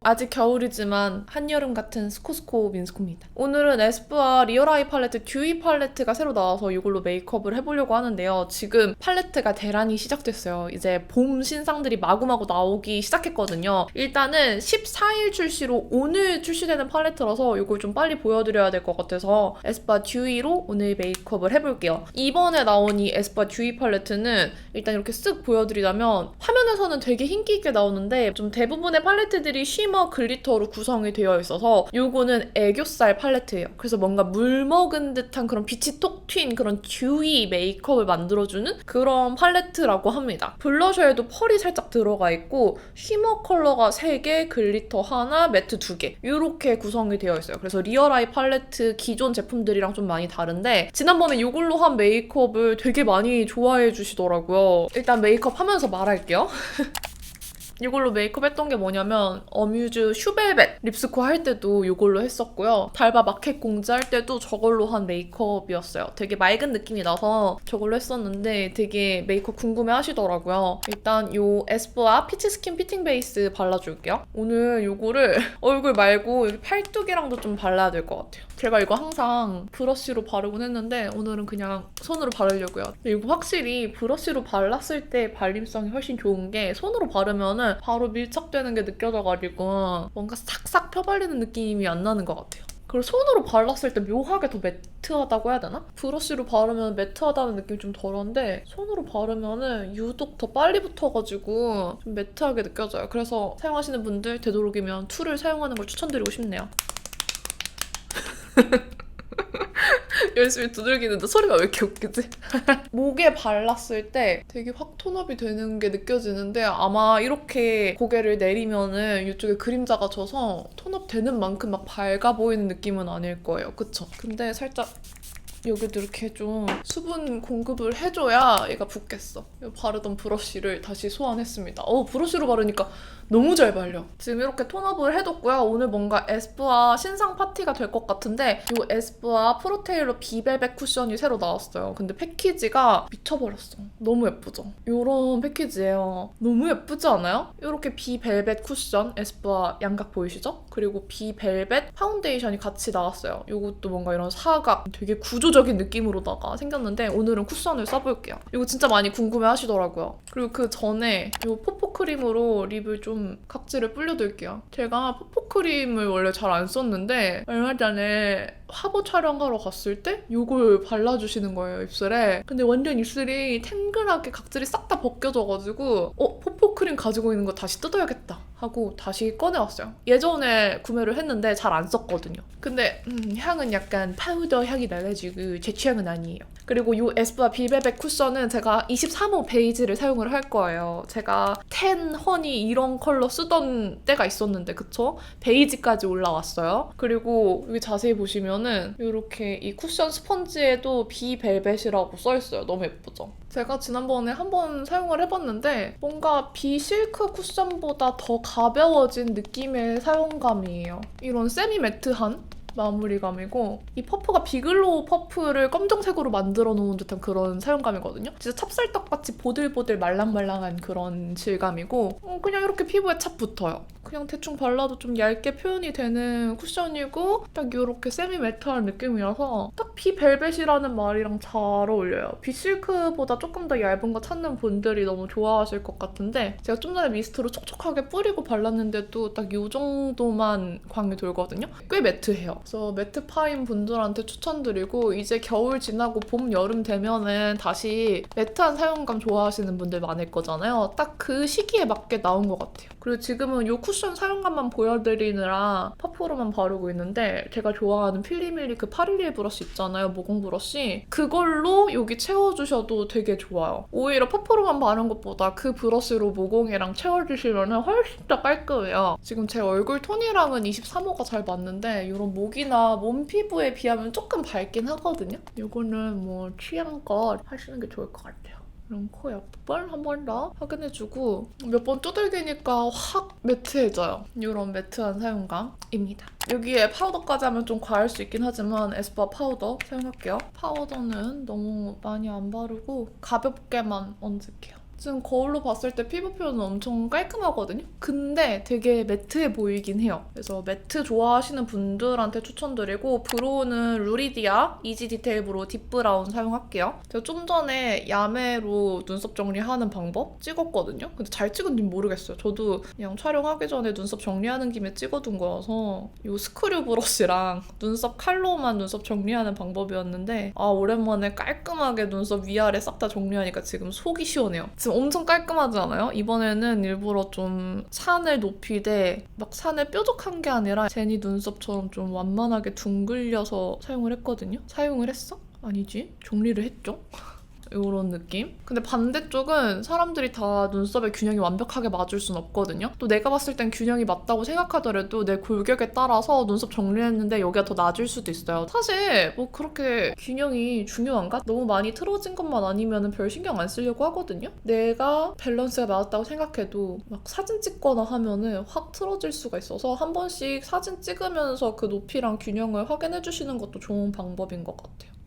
아직 겨울이지만 한여름 같은 스코스코 민스코입니다. 오늘은 에스쁘아 리얼 아이 팔레트 듀이 팔레트가 새로 나와서 이걸로 메이크업을 해보려고 하는데요. 지금 팔레트가 대란이 시작됐어요. 이제 봄 신상들이 마구마구 나오기 시작했거든요. 일단은 14일 출시로 오늘 출시되는 팔레트라서 이걸 좀 빨리 보여드려야 될 것 같아서 에스쁘아 듀이로 오늘 메이크업을 해볼게요. 이번에 나온 이 에스쁘아 듀이 팔레트는 일단 이렇게 쓱 보여드리자면 화면에서는 되게 hin기 있게 나오는데 좀 대부분의 팔레트들이 쉬머 글리터로 구성이 되어 있어서 요거는 애교살 팔레트예요. 그래서 뭔가 물 먹은 듯한 그런 빛이 톡 튄 그런 듀이 메이크업을 만들어주는 그런 팔레트라고 합니다. 블러셔에도 펄이 살짝 들어가 있고 쉬머 컬러가 3개, 글리터 하나, 매트 2개 이렇게 구성이 되어 있어요. 그래서 리얼 아이 팔레트 기존 제품들이랑 좀 많이 다른데 지난번에 이걸로 한 메이크업을 되게 많이 좋아해 주시더라고요. 일단 메이크업 하면서 말할게요. 이걸로 메이크업 했던 게 뭐냐면 어뮤즈 슈벨벳 립스코 할 때도 이걸로 했었고요. 달바 마켓 공지 할 때도 저걸로 한 메이크업이었어요. 되게 맑은 느낌이 나서 저걸로 했었는데 되게 메이크업 궁금해 하시더라고요. 일단 이 에스쁘아 피치 스킨 피팅 베이스 발라줄게요. 오늘 이거를 얼굴 말고 여기 팔뚝이랑도 좀 발라야 될 것 같아요. 제가 이거 항상 브러쉬로 바르곤 했는데 오늘은 그냥 손으로 바르려고요. 이거 확실히 브러쉬로 발랐을 때 발림성이 훨씬 좋은 게 손으로 바르면은 바로 밀착되는 게 느껴져가지고 뭔가 싹싹 펴발리는 느낌이 안 나는 것 같아요. 그리고 손으로 발랐을 때 묘하게 더 매트하다고 해야 되나? 브러쉬로 바르면 매트하다는 느낌이 좀 덜한데 손으로 바르면은 유독 더 빨리 붙어가지고 좀 매트하게 느껴져요. 그래서 사용하시는 분들 되도록이면 툴을 사용하는 걸 추천드리고 싶네요. 열심히 두들기는데 소리가 왜 이렇게 웃기지? 목에 발랐을 때 되게 확 톤업이 되는 게 느껴지는데 아마 이렇게 고개를 내리면은 이쪽에 그림자가 져서 톤업 되는 만큼 막 밝아 보이는 느낌은 아닐 거예요. 그쵸? 근데 살짝 여기도 이렇게 좀 수분 공급을 해줘야 얘가 붙겠어. 바르던 브러쉬를 다시 소환했습니다. 브러쉬로 바르니까 너무 잘 발려. 지금 이렇게 톤업을 해뒀고요. 오늘 뭔가 에스쁘아 신상 파티가 될 것 같은데 이 에스쁘아 프로테일러 비벨벳 쿠션이 새로 나왔어요. 근데 패키지가 미쳐버렸어. 너무 예쁘죠? 이런 패키지예요. 너무 예쁘지 않아요? 이렇게 비벨벳 쿠션 에스쁘아 양각 보이시죠? 그리고 비벨벳 파운데이션이 같이 나왔어요. 이것도 뭔가 이런 사각 되게 구조적인 느낌으로다가 생겼는데 오늘은 쿠션을 써볼게요. 이거 진짜 많이 궁금해 하시더라고요. 그리고 그 전에 이 포포 크림으로 립을 좀 각질을 불려둘게요. 제가 포포 크림을 원래 잘 안 썼는데 얼마 전에 화보 촬영하러 갔을 때 이걸 발라주시는 거예요, 입술에. 근데 완전 입술이 탱글하게 각질이 싹 다 벗겨져가지고 포포 크림 가지고 있는 거 다시 뜯어야겠다 하고 다시 꺼내왔어요. 예전에 구매를 했는데 잘 안 썼거든요. 근데 향은 약간 파우더 향이 나가지고 제 취향은 아니에요. 그리고 이 에스쁘아 비벨벳 쿠션은 제가 23호 베이지를 사용을 할 거예요. 제가 텐, 허니 이런 컬러 쓰던 때가 있었는데 그쵸? 베이지까지 올라왔어요. 그리고 여기 자세히 보시면은 이렇게 이 쿠션 스펀지에도 비벨벳이라고 써있어요. 너무 예쁘죠? 제가 지난번에 한번 사용을 해봤는데 뭔가 비실크 쿠션보다 더 가벼워진 느낌의 사용감이에요. 이런 세미 매트한 마무리감이고 이 퍼프가 비글로우 퍼프를 검정색으로 만들어 놓은 듯한 그런 사용감이거든요. 진짜 찹쌀떡같이 보들보들 말랑말랑한 그런 질감이고 그냥 이렇게 피부에 착 붙어요. 그냥 대충 발라도 좀 얇게 표현이 되는 쿠션이고 딱 이렇게 세미 매트한 느낌이라서 딱 비벨벳이라는 말이랑 잘 어울려요. 비실크보다 조금 더 얇은 거 찾는 분들이 너무 좋아하실 것 같은데 제가 좀 전에 미스트로 촉촉하게 뿌리고 발랐는데도 딱 이 정도만 광이 돌거든요. 꽤 매트해요. 그래서 매트파인 분들한테 추천드리고 이제 겨울 지나고 봄, 여름 되면은 다시 매트한 사용감 좋아하시는 분들 많을 거잖아요. 딱 그 시기에 맞게 나온 것 같아요. 그리고 지금은 이 쿠션 사용감만 보여드리느라 퍼프로만 바르고 있는데 제가 좋아하는 필리밀리 그 파릴리에 브러쉬 있잖아요. 모공 브러쉬. 그걸로 여기 채워주셔도 되게 좋아요. 오히려 퍼프로만 바른 것보다 그 브러쉬로 모공이랑 채워주시면 훨씬 더 깔끔해요. 지금 제 얼굴 톤이랑은 23호가 잘 맞는데 이런 목이나 몸 피부에 비하면 조금 밝긴 하거든요. 이거는 뭐 취향껏 하시는 게 좋을 것 같아요. 그럼 코 옆을 한 번 더 확인해주고 몇 번 두들기니까 확 매트해져요. 이런 매트한 사용감입니다. 여기에 파우더까지 하면 좀 과할 수 있긴 하지만 에스쁘아 파우더 사용할게요. 파우더는 너무 많이 안 바르고 가볍게만 얹을게요. 지금 거울로 봤을 때 피부 표현은 엄청 깔끔하거든요? 근데 되게 매트해 보이긴 해요. 그래서 매트 좋아하시는 분들한테 추천드리고 브로우는 루리디아 이지 디테일 브로우 딥 브라운 사용할게요. 제가 좀 전에 야매로 눈썹 정리하는 방법 찍었거든요? 근데 잘 찍은지 모르겠어요. 저도 그냥 촬영하기 전에 눈썹 정리하는 김에 찍어둔 거여서 이 스크류 브러쉬랑 눈썹 칼로만 눈썹 정리하는 방법이었는데 오랜만에 깔끔하게 눈썹 위아래 싹 다 정리하니까 지금 속이 시원해요. 지금 엄청 깔끔하지 않아요? 이번에는 일부러 좀 산을 높이되 막 산을 뾰족한 게 아니라 제니 눈썹처럼 좀 완만하게 둥글려서 사용을 했거든요? 사용을 했어? 아니지? 정리를 했죠? 이런 느낌? 근데 반대쪽은 사람들이 다 눈썹의 균형이 완벽하게 맞을 순 없거든요? 또 내가 봤을 땐 균형이 맞다고 생각하더라도 내 골격에 따라서 눈썹 정리했는데 여기가 더 낮을 수도 있어요. 사실 뭐 그렇게 균형이 중요한가? 너무 많이 틀어진 것만 아니면 별 신경 안 쓰려고 하거든요? 내가 밸런스가 맞았다고 생각해도 막 사진 찍거나 하면은 확 틀어질 수가 있어서 한 번씩 사진 찍으면서 그 높이랑 균형을 확인해 주시는 것도 좋은 방법인 것 같아요.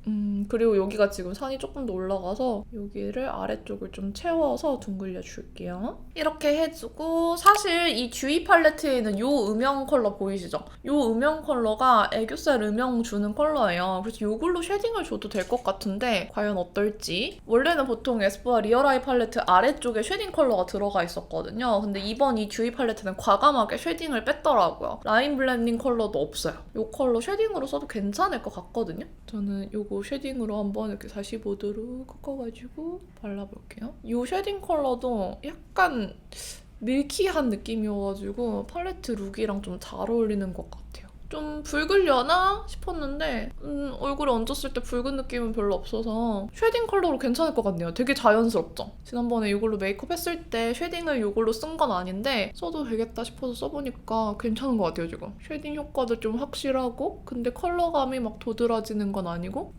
그리고 여기가 지금 산이 조금 더 올라가서 여기를 아래쪽을 좀 채워서 둥글려 줄게요. 이렇게 해주고 사실 이 듀이 팔레트에는 이 음영 컬러 보이시죠? 이 음영 컬러가 애교살 음영 주는 컬러예요. 그래서 이걸로 쉐딩을 줘도 될 것 같은데 과연 어떨지. 원래는 보통 에스쁘아 리얼 아이 팔레트 아래쪽에 쉐딩 컬러가 들어가 있었거든요. 근데 이번 이 듀이 팔레트는 과감하게 쉐딩을 뺐더라고요. 라인 블렌딩 컬러도 없어요. 이 컬러 쉐딩으로 써도 괜찮을 것 같거든요. 저는 이거 쉐딩으로 한번 이렇게 45도로 꺾어가지고 발라볼게요. 이 쉐딩 컬러도 약간 밀키한 느낌이어가지고 팔레트 룩이랑 좀 잘 어울리는 것 같아요. 좀 붉으려나 싶었는데 얼굴에 얹었을 때 붉은 느낌은 별로 없어서 쉐딩 컬러로 괜찮을 것 같네요. 되게 자연스럽죠? 지난번에 이걸로 메이크업 했을 때 쉐딩을 이걸로 쓴 건 아닌데 써도 되겠다 싶어서 써보니까 괜찮은 것 같아요, 지금. 쉐딩 효과도 좀 확실하고 근데 컬러감이 막 도드라지는 건 아니고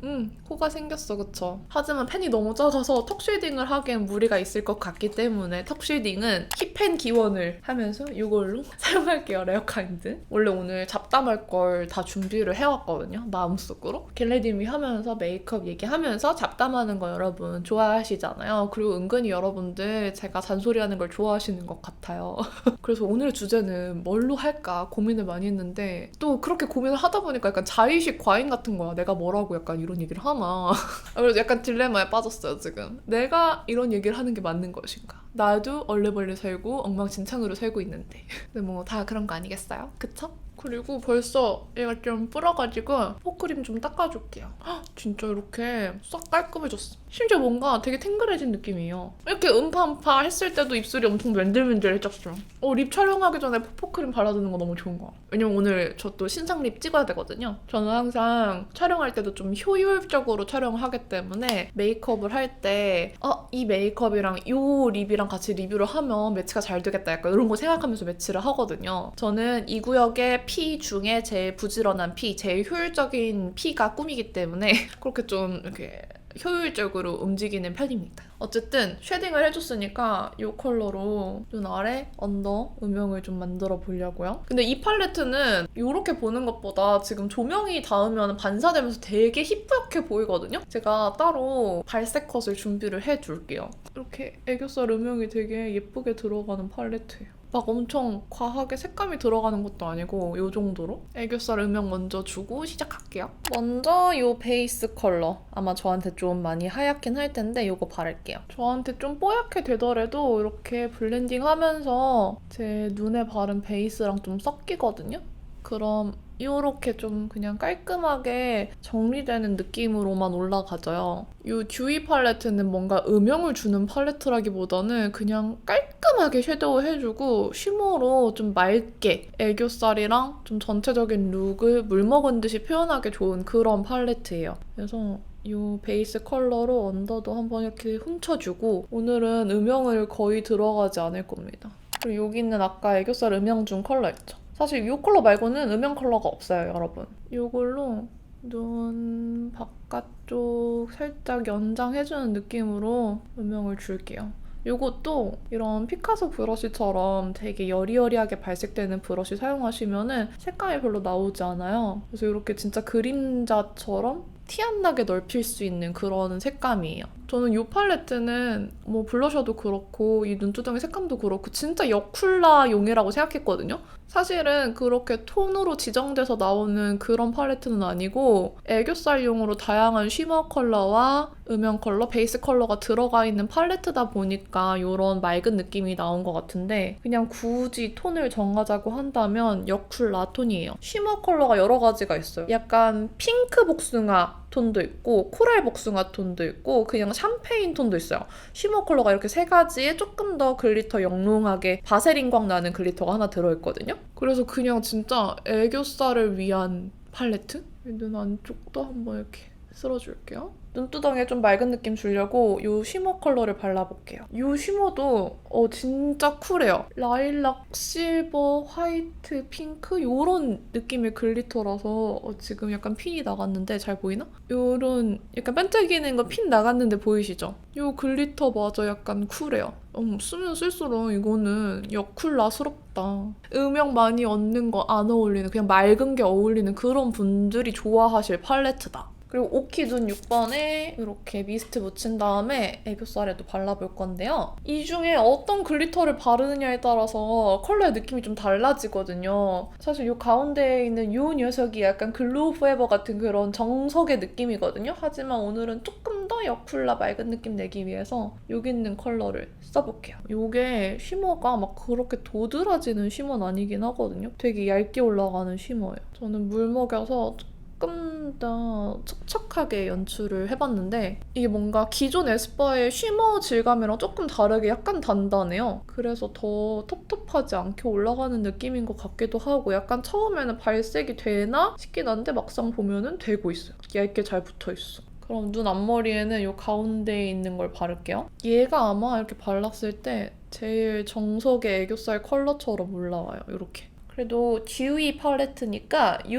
코가 생겼어, 그쵸? 하지만 펜이 너무 작아서 턱 쉐딩을 하기엔 무리가 있을 것 같기 때문에 턱 쉐딩은 힙펜 기원을 하면서 이걸로 사용할게요, 레어카인드. 원래 오늘 잡담할 걸 다 준비를 해왔거든요, 마음속으로. 겟레디미 하면서 메이크업 얘기하면서 잡담하는 거 여러분 좋아하시잖아요. 그리고 은근히 여러분들 제가 잔소리하는 걸 좋아하시는 것 같아요. 그래서 오늘 주제는 뭘로 할까 고민을 많이 했는데 또 그렇게 고민을 하다 보니까 약간 자의식 과잉 같은 거야. 내가 뭐라고 약간 이런 얘기를 하나. 그래서 약간 딜레마에 빠졌어요, 지금. 내가 이런 얘기를 하는 게 맞는 것인가? 나도 얼레벌레 살고 엉망진창으로 살고 있는데. 근데 뭐 다 그런 거 아니겠어요? 그쵸? 그리고 벌써 얘가 좀 불어가지고 포크림 좀 닦아줄게요. 헉, 진짜 이렇게 싹 깔끔해졌어. 심지어 뭔가 되게 탱글해진 느낌이에요. 이렇게 음파음파 했을 때도 입술이 엄청 맨들맨들해졌어. 립 촬영하기 전에 포크림 발라두는 거 너무 좋은 거야. 왜냐면 오늘 저 또 신상 립 찍어야 되거든요. 저는 항상 촬영할 때도 좀 효율적으로 촬영을 하기 때문에 메이크업을 할 때 이 메이크업이랑 이 립이랑 같이 리뷰를 하면 매치가 잘 되겠다 약간 이런 거 생각하면서 매치를 하거든요. 저는 이 구역의 피 중에 제일 부지런한 피, 제일 효율적인 피가 꿈이기 때문에 그렇게 좀 이렇게 효율적으로 움직이는 편입니다. 어쨌든 쉐딩을 해줬으니까 이 컬러로 눈 아래, 언더, 음영을 좀 만들어 보려고요. 근데 이 팔레트는 이렇게 보는 것보다 지금 조명이 닿으면 반사되면서 되게 희뿌옇게 보이거든요? 제가 따로 발색 컷을 준비를 해둘게요. 이렇게 애교살 음영이 되게 예쁘게 들어가는 팔레트예요. 막 엄청 과하게 색감이 들어가는 것도 아니고 이 정도로 애교살 음영 먼저 주고 시작할게요. 먼저 이 베이스 컬러 아마 저한테 좀 많이 하얗긴 할 텐데 이거 바를게요. 저한테 좀 뽀얗게 되더라도 이렇게 블렌딩하면서 제 눈에 바른 베이스랑 좀 섞이거든요? 그럼 이렇게 좀 그냥 깔끔하게 정리되는 느낌으로만 올라가져요. 이 듀이 팔레트는 뭔가 음영을 주는 팔레트라기보다는 그냥 깔끔하게 섀도우 해주고 쉬머로 좀 맑게 애교살이랑 좀 전체적인 룩을 물 먹은 듯이 표현하기 좋은 그런 팔레트예요. 그래서 이 베이스 컬러로 언더도 한번 이렇게 훔쳐주고 오늘은 음영을 거의 들어가지 않을 겁니다. 그리고 여기는 아까 애교살 음영 준 컬러 있죠? 사실 이 컬러 말고는 음영 컬러가 없어요, 여러분. 이걸로 눈 바깥쪽 살짝 연장해주는 느낌으로 음영을 줄게요. 이것도 이런 피카소 브러쉬처럼 되게 여리여리하게 발색되는 브러쉬 사용하시면 색감이 별로 나오지 않아요. 그래서 이렇게 진짜 그림자처럼 티 안 나게 넓힐 수 있는 그런 색감이에요. 저는 이 팔레트는 뭐 블러셔도 그렇고 이 눈두덩이 색감도 그렇고 진짜 여쿨라용이라고 생각했거든요. 사실은 그렇게 톤으로 지정돼서 나오는 그런 팔레트는 아니고 애교살용으로 다양한 쉬머 컬러와 음영 컬러, 베이스 컬러가 들어가 있는 팔레트다 보니까 이런 맑은 느낌이 나온 것 같은데 그냥 굳이 톤을 정하자고 한다면 여쿨라 톤이에요. 쉬머 컬러가 여러 가지가 있어요. 약간 핑크 복숭아 톤도 있고 코랄 복숭아 톤도 있고 그냥 샴페인 톤도 있어요. 쉬머 컬러가 이렇게 세 가지에 조금 더 글리터 영롱하게 바세린 광 나는 글리터가 하나 들어있거든요. 그래서 그냥 진짜 애교살을 위한 팔레트? 눈 안쪽도 한번 이렇게 쓸어줄게요. 눈두덩이에 좀 맑은 느낌 주려고 이 쉬머 컬러를 발라볼게요. 이 쉬머도 진짜 쿨해요. 라일락, 실버, 화이트, 핑크 이런 느낌의 글리터라서 지금 약간 핀이 나갔는데 잘 보이나? 이런 약간 반짝이는 거 핀 나갔는데 보이시죠? 이 글리터마저 약간 쿨해요. 쓰면 쓸수록 이거는 여쿨라스럽다. 음영 많이 얻는 거 안 어울리는 그냥 맑은 게 어울리는 그런 분들이 좋아하실 팔레트다. 그리고 오키 눈 6번에 이렇게 미스트 묻힌 다음에 애교살에도 발라볼 건데요. 이 중에 어떤 글리터를 바르느냐에 따라서 컬러의 느낌이 좀 달라지거든요. 사실 이 가운데에 있는 이 녀석이 약간 글로우 포에버 같은 그런 정석의 느낌이거든요. 하지만 오늘은 조금 더 여쿨라 맑은 느낌 내기 위해서 여기 있는 컬러를 써볼게요. 이게 쉬머가 막 그렇게 도드라지는 쉬머는 아니긴 하거든요. 되게 얇게 올라가는 쉬머예요. 저는 물 먹여서 조금 더 촉촉하게 연출을 해봤는데 이게 뭔가 기존 에스쁘아의 쉬머 질감이랑 조금 다르게 약간 단단해요. 그래서 더 텁텁하지 않게 올라가는 느낌인 것 같기도 하고 약간 처음에는 발색이 되나 싶긴 한데 막상 보면은 되고 있어요. 얇게 잘 붙어있어. 그럼 눈 앞머리에는 이 가운데에 있는 걸 바를게요. 얘가 아마 이렇게 발랐을 때 제일 정석의 애교살 컬러처럼 올라와요. 이렇게. 그래도 듀이 팔레트니까 이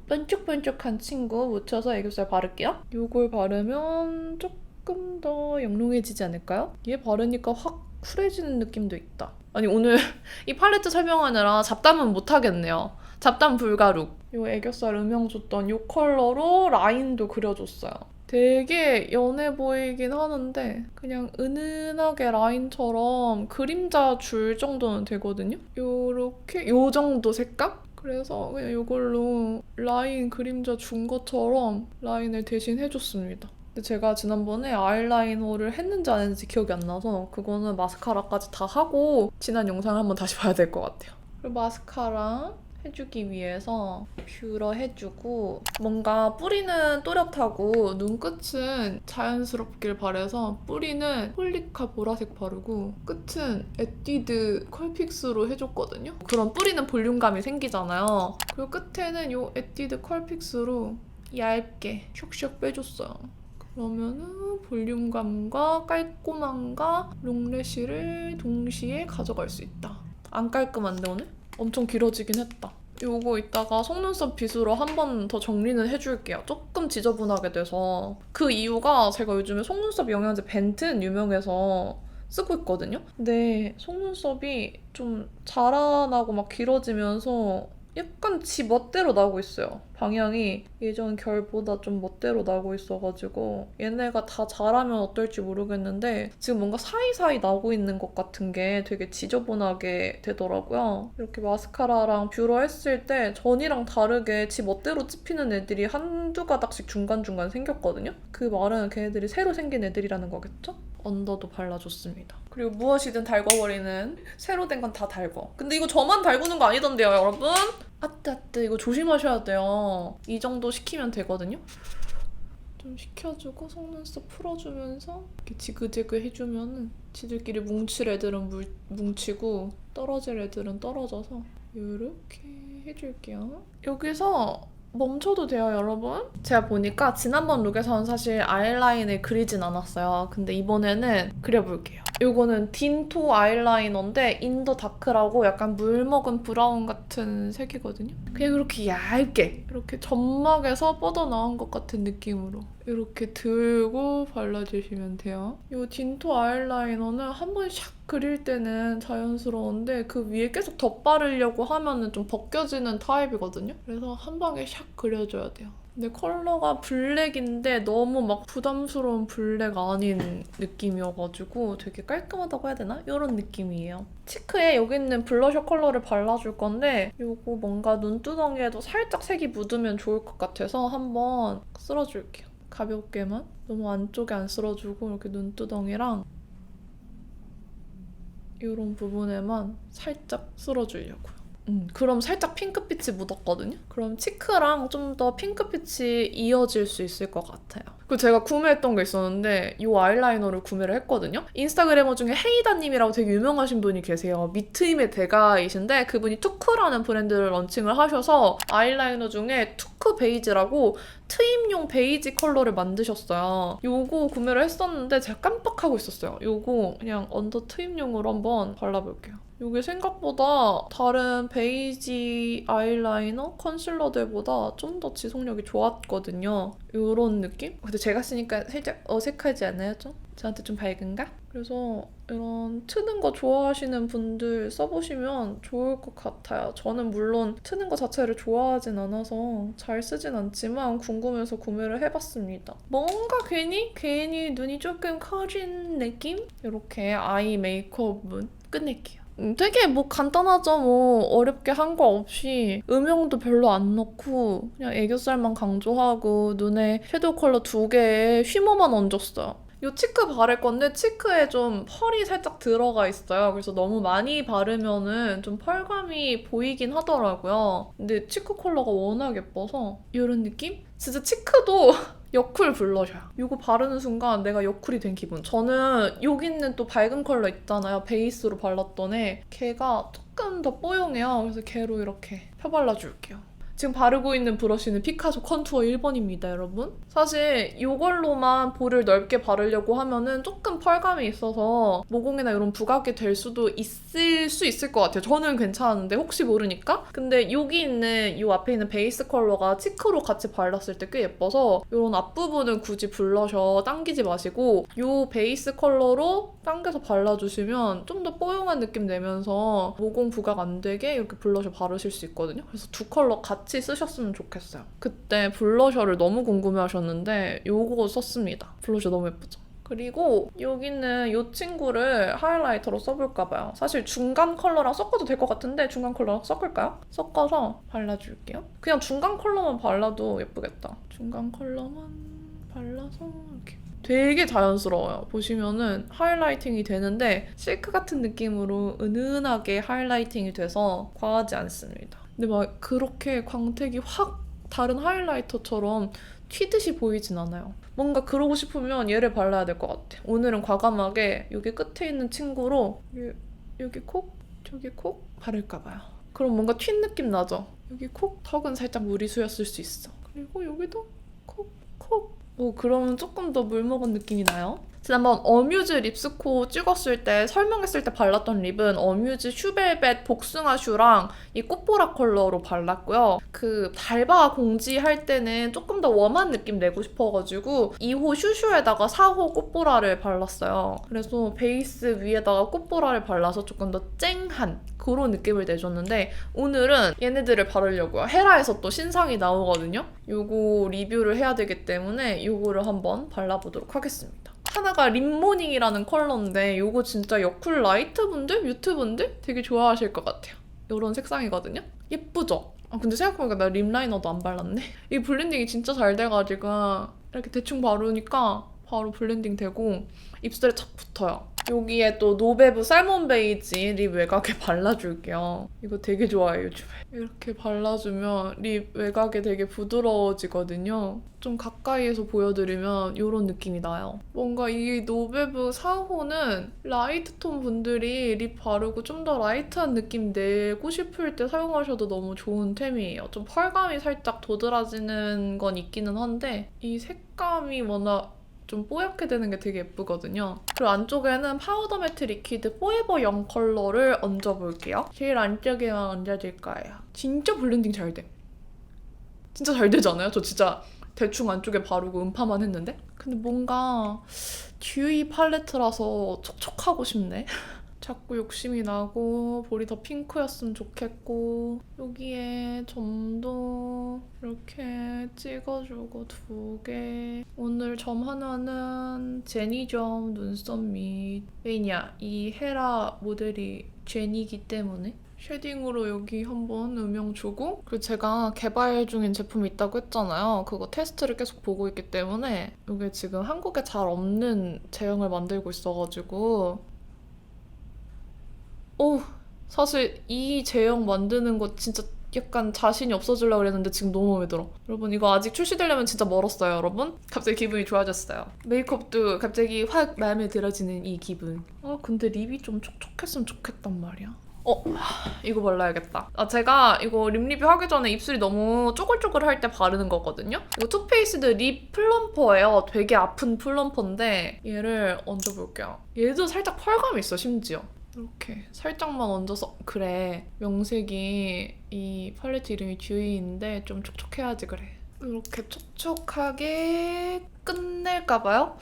번쩍번쩍한 친구 묻혀서 애교살 바를게요. 이걸 바르면 조금 더 영롱해지지 않을까요? 얘 바르니까 확 쿨해지는 느낌도 있다. 아니 오늘 이 팔레트 설명하느라 잡담은 못하겠네요. 잡담 불가룩. 이 애교살 음영 줬던 이 컬러로 라인도 그려줬어요. 되게 연해 보이긴 하는데 그냥 은은하게 라인처럼 그림자 줄 정도는 되거든요? 요렇게 요 정도 색감? 그래서 그냥 이걸로 라인 그림자 준 것처럼 라인을 대신 해줬습니다. 근데 제가 지난번에 아이라이너를 했는지 안 했는지 기억이 안 나서 그거는 마스카라까지 다 하고 지난 영상을 한번 다시 봐야 될 것 같아요. 그리고 마스카라 해주기 위해서 뷰러 해주고 뭔가 뿌리는 또렷하고 눈끝은 자연스럽길 바래서 뿌리는 폴리카 보라색 바르고 끝은 에뛰드 컬픽스로 해줬거든요. 그럼 뿌리는 볼륨감이 생기잖아요. 그리고 끝에는 이 에뛰드 컬픽스로 얇게 슉슉 빼줬어요. 그러면은 볼륨감과 깔끔함과 롱래쉬를 동시에 가져갈 수 있다. 안 깔끔한데 오늘? 엄청 길어지긴 했다. 요거 이따가 속눈썹 빗으로 한 번 더 정리는 해줄게요. 조금 지저분하게 돼서. 그 이유가 제가 요즘에 속눈썹 영양제 벤튼 유명해서 쓰고 있거든요. 근데 속눈썹이 좀 자라나고 막 길어지면서 약간 지 멋대로 나고 있어요. 방향이 예전 결보다 좀 멋대로 나고 있어가지고 얘네가 다 자라면 어떨지 모르겠는데 지금 뭔가 사이사이 나고 있는 것 같은 게 되게 지저분하게 되더라고요. 이렇게 마스카라랑 뷰러 했을 때 전이랑 다르게 지 멋대로 찝히는 애들이 한두 가닥씩 중간중간 생겼거든요. 그 말은 걔네들이 새로 생긴 애들이라는 거겠죠? 언더도 발라줬습니다. 그리고 무엇이든 달궈버리는 새로 된 건 다 달궈. 근데 이거 저만 달구는 거 아니던데요, 여러분? 아뜨아뜨 이거 조심하셔야 돼요. 이 정도 식히면 되거든요. 좀 식혀주고 속눈썹 풀어주면서 이렇게 지그재그 해주면은 지들끼리 뭉칠 애들은 뭉치고 떨어질 애들은 떨어져서 이렇게 해줄게요. 여기서 멈춰도 돼요, 여러분? 제가 보니까 지난번 룩에서는 사실 아이라인을 그리진 않았어요. 근데 이번에는 그려볼게요. 이거는 딘토 아이라이너인데 인더 다크라고 약간 물먹은 브라운 같은 색이거든요. 그냥 이렇게 얇게 이렇게 점막에서 뻗어나온 것 같은 느낌으로 이렇게 들고 발라주시면 돼요. 이 딘토 아이라이너는 한 번 샥 그릴 때는 자연스러운데 그 위에 계속 덧바르려고 하면은 좀 벗겨지는 타입이거든요. 그래서 한 방에 샥 그려줘야 돼요. 근데 컬러가 블랙인데 너무 막 부담스러운 블랙 아닌 느낌이어가지고 되게 깔끔하다고 해야 되나? 이런 느낌이에요. 치크에 여기 있는 블러셔 컬러를 발라줄 건데 이거 뭔가 눈두덩이에도 살짝 색이 묻으면 좋을 것 같아서 한번 쓸어줄게요. 가볍게만. 너무 안쪽에 안 쓸어주고 이렇게 눈두덩이랑 이런 부분에만 살짝 쓸어주려고요. 그럼 살짝 핑크빛이 묻었거든요? 그럼 치크랑 좀 더 핑크빛이 이어질 수 있을 것 같아요. 그리고 제가 구매했던 게 있었는데 이 아이라이너를 구매를 했거든요? 인스타그래머 중에 헤이다님이라고 되게 유명하신 분이 계세요. 미트임의 대가이신데 그분이 투크라는 브랜드를 런칭을 하셔서 아이라이너 중에 투크 베이지라고 트임용 베이지 컬러를 만드셨어요. 요거 구매를 했었는데 제가 깜빡하고 있었어요. 요거 그냥 언더 트임용으로 한번 발라볼게요. 이게 생각보다 다른 베이지 아이라이너 컨실러들보다 좀 더 지속력이 좋았거든요. 이런 느낌? 근데 제가 쓰니까 살짝 어색하지 않아요? 좀? 저한테 좀 밝은가? 그래서 이런 트는 거 좋아하시는 분들 써보시면 좋을 것 같아요. 저는 물론 트는 거 자체를 좋아하진 않아서 잘 쓰진 않지만 궁금해서 구매를 해봤습니다. 뭔가 괜히 눈이 조금 커진 느낌? 이렇게 아이 메이크업은 끝낼게요. 되게 뭐 간단하죠. 뭐 어렵게 한 거 없이 음영도 별로 안 넣고 그냥 애교살만 강조하고 눈에 섀도우 컬러 2개에 쉬머만 얹었어요. 이 치크 바를 건데 치크에 좀 펄이 살짝 들어가 있어요. 그래서 너무 많이 바르면은 좀 펄감이 보이긴 하더라고요. 근데 치크 컬러가 워낙 예뻐서 이런 느낌? 진짜 치크도 여쿨 블러셔야. 이거 바르는 순간 내가 여쿨이 된 기분. 저는 여기 있는 또 밝은 컬러 있잖아요. 베이스로 발랐던 애. 걔가 조금 더 뽀용해요. 그래서 걔로 이렇게 펴발라줄게요. 지금 바르고 있는 브러쉬는 피카소 컨투어 1번입니다, 여러분. 사실 이걸로만 볼을 넓게 바르려고 하면은 조금 펄감이 있어서 모공이나 이런 부각이 될 수도 있을 것 같아요. 저는 괜찮은데 혹시 모르니까? 근데 여기 있는 이 앞에 있는 베이스 컬러가 치크로 같이 발랐을 때 꽤 예뻐서 이런 앞부분은 굳이 블러셔 당기지 마시고 이 베이스 컬러로 당겨서 발라주시면 좀 더 뽀용한 느낌 내면서 모공 부각 안 되게 이렇게 블러셔 바르실 수 있거든요. 그래서 두 컬러 같이 쓰셨으면 좋겠어요. 그때 블러셔를 너무 궁금해하셨는데 요거 썼습니다. 블러셔 너무 예쁘죠? 그리고 여기는 이 친구를 하이라이터로 써볼까봐요. 사실 중간 컬러랑 섞어도 될 것 같은데 중간 컬러랑 섞을까요? 섞어서 발라줄게요. 그냥 중간 컬러만 발라도 예쁘겠다. 중간 컬러만 발라서 이렇게. 되게 자연스러워요. 보시면은 하이라이팅이 되는데 실크 같은 느낌으로 은은하게 하이라이팅이 돼서 과하지 않습니다. 근데 막 그렇게 광택이 확 다른 하이라이터처럼 튀듯이 보이진 않아요. 뭔가 그러고 싶으면 얘를 발라야 될 것 같아. 오늘은 과감하게 여기 끝에 있는 친구로 여기 콕, 저기 콕 바를까 봐요. 그럼 뭔가 튄 느낌 나죠? 여기 콕, 턱은 살짝 무리수였을 수 있어. 그리고 여기도 콕, 콕. 그러면 조금 더 물 먹은 느낌이 나요. 지난번 어뮤즈 립스코 찍었을 때 설명했을 때 발랐던 립은 어뮤즈 슈벨벳 복숭아 슈랑 이 꽃보라 컬러로 발랐고요. 그 달바 공지 할 때는 조금 더 웜한 느낌 내고 싶어가지고 2호 슈슈에다가 4호 꽃보라를 발랐어요. 그래서 베이스 위에다가 꽃보라를 발라서 조금 더 쨍한 그런 느낌을 내줬는데 오늘은 얘네들을 바르려고요. 헤라에서 또 신상이 나오거든요. 요거 리뷰를 해야 되기 때문에 요거를 한번 발라보도록 하겠습니다. 하나가 립모닝이라는 컬러인데 이거 진짜 여쿨 라이트 분들, 뮤트 분들 되게 좋아하실 것 같아요. 이런 색상이거든요. 예쁘죠? 근데 생각해보니까 나 립 라이너도 안 발랐네. 이 블렌딩이 진짜 잘 돼가지고 이렇게 대충 바르니까 바로 블렌딩 되고 입술에 착 붙어요. 여기에 또 노베브 살몬 베이지 립 외곽에 발라줄게요. 이거 되게 좋아해요, 요즘에. 이렇게 발라주면 립 외곽이 되게 부드러워지거든요. 좀 가까이에서 보여드리면 이런 느낌이 나요. 뭔가 이 노베브 4호는 라이트 톤 분들이 립 바르고 좀 더 라이트한 느낌 내고 싶을 때 사용하셔도 너무 좋은 템이에요. 좀 펄감이 살짝 도드라지는 건 있기는 한데 이 색감이 워낙 좀 뽀얗게 되는 게 되게 예쁘거든요. 그리고 안쪽에는 파우더 매트 리퀴드 포에버 0 컬러를 얹어볼게요. 제일 안쪽에만 얹어줄 거예요. 진짜 블렌딩 잘 돼. 진짜 잘 되잖아요? 저 진짜 대충 안쪽에 바르고 음파만 했는데? 근데 뭔가 듀이 팔레트라서 촉촉하고 싶네. 자꾸 욕심이 나고 볼이 더 핑크였으면 좋겠고 여기에 점도 이렇게 찍어주고 2개. 오늘 점 하나는 제니점 눈썹 밑. 왜냐? 이 헤라 모델이 제니기 때문에 쉐딩으로 여기 한번 음영 주고, 그리고 제가 개발 중인 제품이 있다고 했잖아요. 그거 테스트를 계속 보고 있기 때문에 이게 지금 한국에 잘 없는 제형을 만들고 있어가지고 사실 이 제형 만드는 거 진짜 약간 자신이 없어지려고 그랬는데 지금 너무 마음에 들어. 여러분 이거 아직 출시되려면 진짜 멀었어요, 여러분. 갑자기 기분이 좋아졌어요. 메이크업도 갑자기 확 마음에 들어지는 이 기분. 근데 립이 좀 촉촉했으면 좋겠단 말이야. 이거 발라야겠다. 제가 이거 립 리뷰 하기 전에 입술이 너무 쪼글쪼글할 때 바르는 거거든요. 이거 투페이스드 립 플럼퍼예요. 되게 아픈 플럼퍼인데 얘를 얹어볼게요. 얘도 살짝 펄감이 있어, 심지어. 이렇게 살짝만 얹어서. 그래, 명색이 이 팔레트 이름이 듀이인데 좀 촉촉해야지 그래. 이렇게 촉촉하게 끝낼까봐요?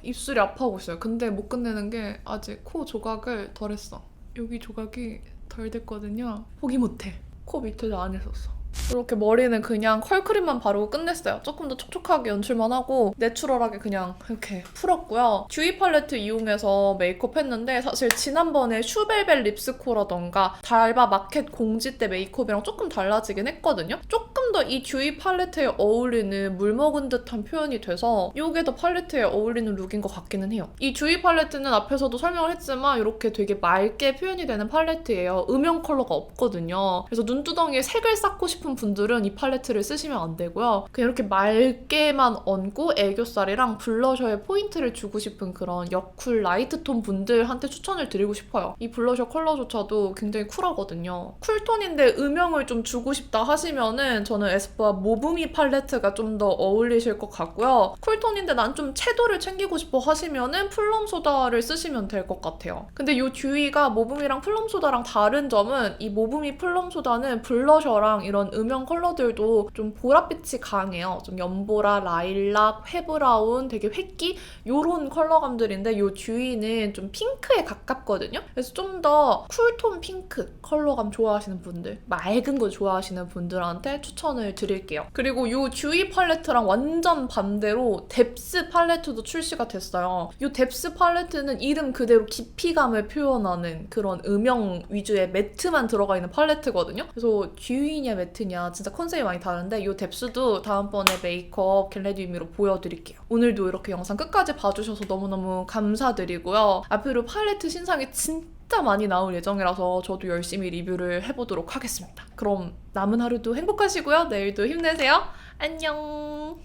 입술이 아파하고 있어요. 근데 못 끝내는 게 아직 코 조각을 덜 했어. 여기 조각이 덜 됐거든요. 포기 못해. 코 밑에도 안 했었어. 이렇게 머리는 그냥 컬크림만 바르고 끝냈어요. 조금 더 촉촉하게 연출만 하고 내추럴하게 그냥 이렇게 풀었고요. 듀이 팔레트 이용해서 메이크업 했는데 사실 지난번에 슈벨벳 립스코라던가 달바 마켓 공지 때 메이크업이랑 조금 달라지긴 했거든요. 조금 더 이 듀이 팔레트에 어울리는 물 먹은 듯한 표현이 돼서 이게 더 팔레트에 어울리는 룩인 것 같기는 해요. 이 듀이 팔레트는 앞에서도 설명을 했지만 이렇게 되게 맑게 표현이 되는 팔레트예요. 음영 컬러가 없거든요. 그래서 눈두덩이에 색을 쌓고 싶은 분들은 이 팔레트를 쓰시면 안 되고요. 그냥 이렇게 맑게만 얹고 애교살이랑 블러셔에 포인트를 주고 싶은 그런 여쿨 라이트톤 분들한테 추천을 드리고 싶어요. 이 블러셔 컬러조차도 굉장히 쿨하거든요. 쿨톤인데 음영을 좀 주고 싶다 하시면은 저는 에스쁘아 모브미 팔레트가 좀 더 어울리실 것 같고요. 쿨톤인데 난 좀 채도를 챙기고 싶어 하시면은 플럼소다를 쓰시면 될 것 같아요. 근데 이 듀이가 모브미랑 플럼소다랑 다른 점은 이 모브미 플럼소다는 블러셔랑 이런 음영 컬러들도 좀 보랏빛이 강해요. 좀 연보라, 라일락, 회브라운, 되게 획기 요런 컬러감들인데 이 듀이는 좀 핑크에 가깝거든요. 그래서 좀 더 쿨톤 핑크 컬러감 좋아하시는 분들, 맑은 거 좋아하시는 분들한테 추천을 드릴게요. 그리고 이 듀이 팔레트랑 완전 반대로 뎁스 팔레트도 출시가 됐어요. 이 뎁스 팔레트는 이름 그대로 깊이감을 표현하는 그런 음영 위주의 매트만 들어가 있는 팔레트거든요. 그래서 듀이냐 매트냐 진짜 컨셉이 많이 다른데 이 뎁스도 다음번에 메이크업 겟레디미로 보여드릴게요. 오늘도 이렇게 영상 끝까지 봐주셔서 너무너무 감사드리고요. 앞으로 팔레트 신상이 진짜 많이 나올 예정이라서 저도 열심히 리뷰를 해보도록 하겠습니다. 그럼 남은 하루도 행복하시고요. 내일도 힘내세요. 안녕.